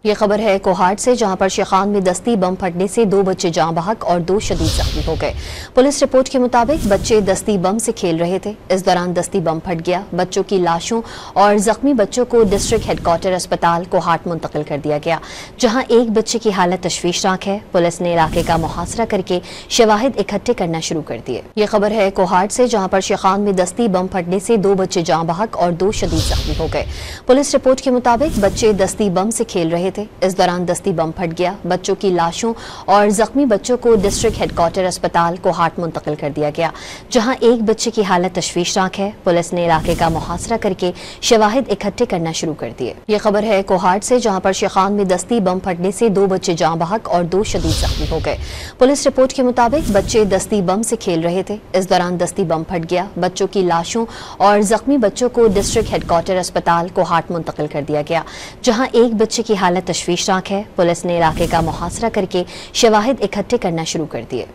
ये खबर है कोहाट से, जहां पर शेखान में दस्ती बम फटने से 2 बच्चे जाँ बहक और 2 शदीद जख्मी हो गए। पुलिस रिपोर्ट के मुताबिक बच्चे दस्ती बम से खेल रहे थे। इस दौरान दस्ती बम फट गया। बच्चों की लाशों और जख्मी बच्चों को डिस्ट्रिक्ट हेडक्वार्टर अस्पताल कोहाट मुंतकिल कर दिया गया, जहां एक बच्चे की हालत तशवीशनाक है। पुलिस ने इलाके का मुहासरा करके शवाहिद इकट्ठे करना शुरू कर दिए। ये खबर है कोहाट से, जहां पर शेखान में दस्ती बम फटने से 2 बच्चे जाँ बहक और 2 शदीद जख्मी हो गए। पुलिस रिपोर्ट के मुताबिक बच्चे दस्ती बम से खेल रहे थे। इस दौरान दस्ती बम फट गया। बच्चों की लाशों और जख्मी बच्चों को डिस्ट्रिक्ट हेडक्वार्टर अस्पताल कोहाट मुंतकिल कर दिया गया, जहां एक बच्चे की हालत तशवीशनाक है। पुलिस ने इलाके का मुहासरा करके शवाहिद इकट्ठे करना शुरू कर दिए। ये खबर है कोहाट से, जहां पर शेखान में दस्ती बम फटने से 2 बच्चे जाँ बहक और 2 शदीद जख्मी हो गए। पुलिस रिपोर्ट के मुताबिक बच्चे दस्ती बम से खेल रहे थे। इस दौरान दस्ती बम फट गया। बच्चों की लाशों और जख्मी बच्चों को डिस्ट्रिक्ट हेडक्वार्टर अस्पताल कोहाट मुंतकिल कर दिया गया, जहां एक बच्चे की हालत तशवीशनाक है। पुलिस ने इलाके का मुहासरा करके शवाहिद इकट्ठे करना शुरू कर दिए।